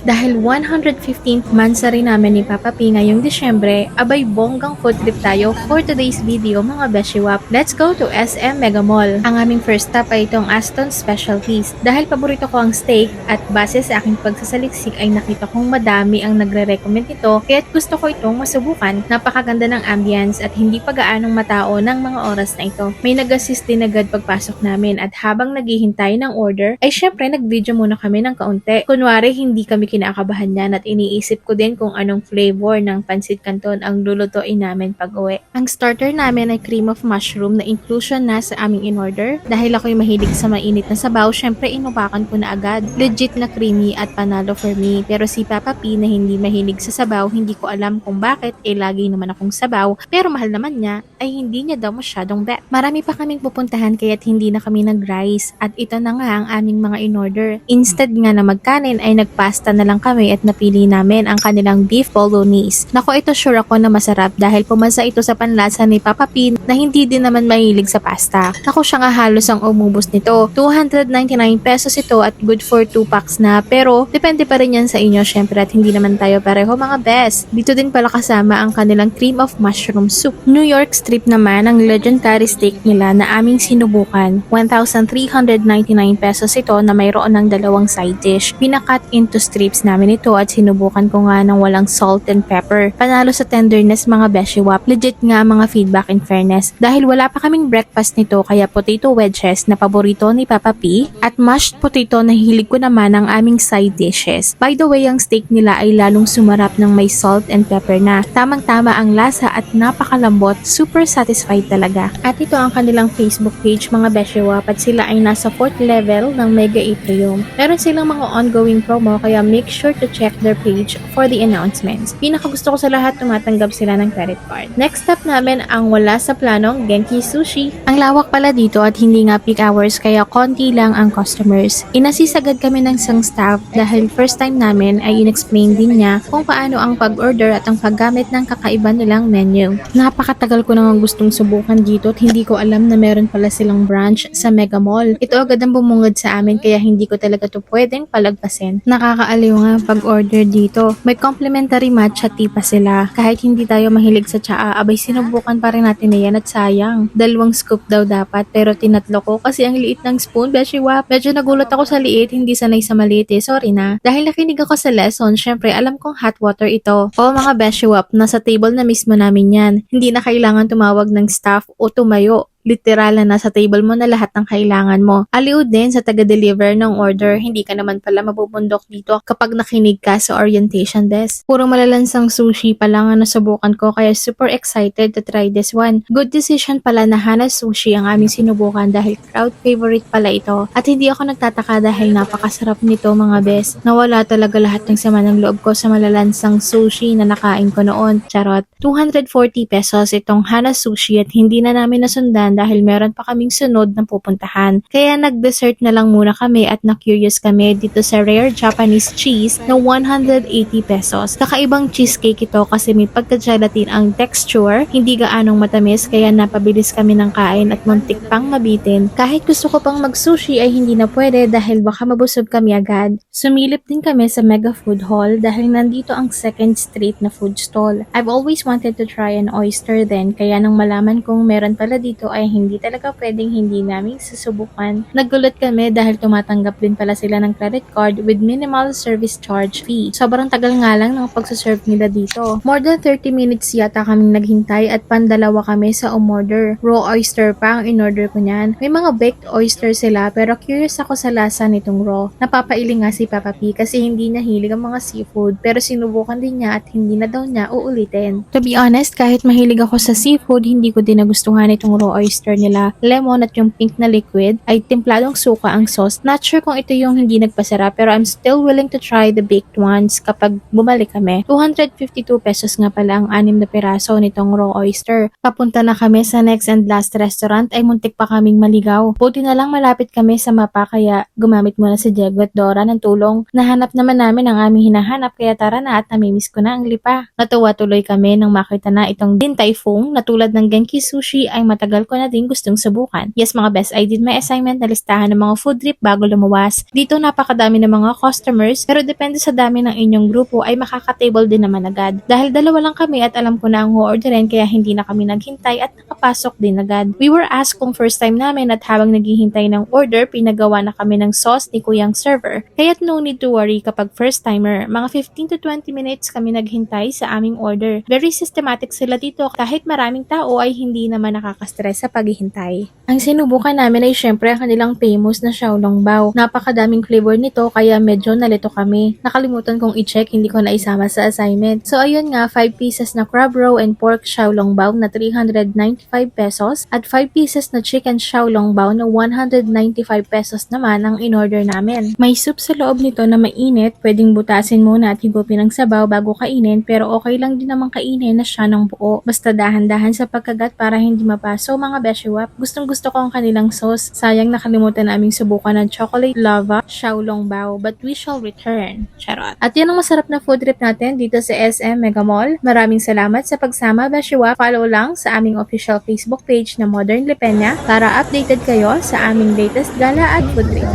Dahil 115th monthsary namin ni Papa P ngayong Disyembre, abay bonggang food trip tayo for today's video mga beshiwap. Let's go to SM Mega Mall. Ang aming first stop ay itong Aston Specialties. Dahil paborito ko ang steak at base sa aking pagsasaliksik ay nakita kong madami ang nagre-recommend ito kaya't gusto ko itong masubukan. Napakaganda ng ambience at hindi pa gaanong matao ng mga oras na ito. May nag-assist din agad pagpasok namin at habang naghihintay ng order ay syempre nag-video muna kami ng kaunti. Kunwari hindi kami kinakabahan niyan at iniisip ko din kung anong flavor ng pansit canton ang lulutuin namin pag uwi. Ang starter namin ay cream of mushroom na inclusion na sa aming in-order. Dahil ako'y mahilig sa mainit na sabaw, syempre inupakan ko na agad. Legit na creamy at panalo for me. Pero si Papa P na hindi mahilig sa sabaw, hindi ko alam kung bakit, lagi naman akong sabaw. Pero mahal naman niya, ay hindi niya daw masyadong bet. Marami pa kaming pupuntahan kaya't hindi na kami nag-rice. At ito na nga ang aming mga in-order. Instead nga na magkanin ay nagpasta na lang kami at napili namin ang kanilang beef bolognese. Nako, ito sure ako na masarap dahil pumasa ito sa panlasa ni Papa P na hindi din naman mahilig sa pasta. Nako, siya nga halos ang umubos nito. 299 pesos ito at good for 2 packs na, pero depende pa rin yan sa inyo syempre at hindi naman tayo pareho mga best. Dito din pala kasama ang kanilang cream of mushroom soup. New York strip naman ang legendary steak nila na aming sinubukan. 1,399 pesos ito na mayroon ng dalawang side dish. Pinakat into strips namin ito at sinubukan ko nga ng walang salt and pepper. Panalo sa tenderness mga beshiwap. Legit nga mga feedback in fairness. Dahil wala pa kaming breakfast nito kaya potato wedges na paborito ni Papa P at mashed potato na hilig ko naman ang aming side dishes. By the way, ang steak nila ay lalong sumarap ng may salt and pepper na. Tamang-tama ang lasa at napakalambot. Super satisfied talaga. At ito ang kanilang Facebook page mga beshiwap at sila ay nasa 4th level ng Mega Atrium. Meron silang mga ongoing promo kaya make sure to check their page for the announcements. Pinakagusto ko sa lahat, tumatanggap sila ng credit card. Next stop namin ang wala sa planong Genki Sushi. Ang lawak pala dito at hindi nga peak hours kaya konti lang ang customers. Inasisagad kami ng isang staff dahil first time namin ay inexplain din niya kung paano ang pag-order at ang paggamit ng kakaiba nilang menu. Napakatagal ko nang gustong subukan dito at hindi ko alam na meron pala silang branch sa Mega Mall. Ito agad ang bumungad sa amin kaya hindi ko talaga to pwedeng palagpasin. Nakakaaliw nga pag-order dito. May complimentary matcha tea pa sila. Kahit hindi tayo mahilig sa tsaa, abay sinubukan pa rin natin na yan at sayang. 2 scoop daw dapat pero tinatlo ko kasi ang liit ng spoon, beshiwap. Medyo nagulat ako sa liit, hindi sanay sa maliit sorry na. Dahil nakinig ako sa lesson, syempre alam kong hot water ito. O mga beshiwap, nasa table na mismo namin yan. Hindi na kailangan tumawag ng staff o tumayo. Literal na nasa table mo na lahat ng kailangan mo. Aliw din sa taga-deliver ng order, hindi ka naman pala mabubundok dito kapag nakinig ka sa orientation desk. Puro malalansang sushi pa lang ang nasubukan ko kaya super excited to try this one. Good decision pala na Hana Sushi ang aming sinubukan dahil crowd favorite pala ito. At hindi ako nagtataka dahil napakasarap nito mga best. Nawala talaga lahat ng sama ng loob ko sa malalansang sushi na nakain ko noon. Charot. 240 pesos itong Hana Sushi at hindi na namin nasundan dahil meron pa kaming sunod na pupuntahan. Kaya nag-dessert na lang muna kami at na-curious kami dito sa Rare Japanese Cheese na 180 pesos. Kakaibang cheesecake ito kasi may pagka-gelatin ang texture, hindi gaanong matamis kaya napabilis kami ng kain at muntik pang mabitin. Kahit gusto ko pang mag-sushi ay hindi na pwede dahil baka mabusog kami agad. Sumilip din kami sa Mega Food Hall dahil nandito ang second street na food stall. I've always wanted to try an oyster then kaya nang malaman kong meron pala dito ay hindi talaga pwedeng hindi namin susubukan. Nagulat kami dahil tumatanggap din pala sila ng credit card with minimal service charge fee. Sobrang tagal nga lang ng pagsaserve nila dito. More than 30 minutes yata kaming naghintay at pandalawa kami sa umorder. Raw oyster pa ang in-order ko niyan. May mga baked oyster sila pero curious ako sa lasa nitong raw. Napapailing nga si Papa P kasi hindi niya hilig ang mga seafood pero sinubukan din niya at hindi na daw niya uulitin. To be honest, kahit mahilig ako sa seafood, hindi ko din nagustuhan itong raw oyster nila. Lemon at yung pink na liquid ay templadong suka ang sauce. Not sure kung ito yung hindi nagpasarap pero I'm still willing to try the baked ones kapag bumalik kami. 252 pesos nga pala ang 6 na piraso nitong raw oyster. Papunta na kami sa next and last restaurant ay muntik pa kaming maligaw. Buti na lang malapit kami sa mapa kaya gumamit muna si Diego at Dora ng tulong. Nahanap naman namin ang aming hinahanap kaya tara na at namimiss ko na ang lipa. Natuwa tuloy kami nang makita na itong Din Tai Fung na tulad ng Genki Sushi ay matagal ko ko na din gustong subukan. Yes mga best, I did my assignment na listahan ng mga food trip bago lumuwas. Dito napakadami ng mga customers pero depende sa dami ng inyong grupo ay makaka-table din naman agad. Dahil dalawa lang kami at alam ko na ang orderin kaya hindi na kami naghintay at nakapasok din agad. We were asked kung first time namin at habang naghihintay ng order, pinagawa na kami ng sauce ni kuyang server. Kaya't no need to worry kapag first timer. Mga 15 to 20 minutes kami naghintay sa aming order. Very systematic sila dito kahit maraming tao ay hindi naman nakaka-stress sa paghihintay. Ang sinubukan namin ay syempre ang kanilang famous na xiaolongbao. Napakadaming flavor nito kaya medyo nalito kami. Nakalimutan kong i-check, hindi ko na isama sa assignment. So ayun nga, 5 pieces na crab roe and pork xiaolongbao na 395 pesos at 5 pieces na chicken xiaolongbao na 195 pesos naman ang in-order namin. May soup sa loob nito na mainit, pwedeng butasin muna at higupin ng sabaw bago kainin pero okay lang din naman kainin na siya ng buo. Basta dahan-dahan sa pagkagat para hindi mapaso mga beshiwap. Gustong gusto ko ang kanilang sauce. Sayang nakalimutan naming subukan ng chocolate lava xiaolongbao but we shall return. Charot. At yan ang masarap na food trip natin dito sa SM Mega Mall. Maraming salamat sa pagsama beshiwap. Follow lang sa aming official Facebook page na Modern Lipenya para updated kayo sa aming latest gala at food trip.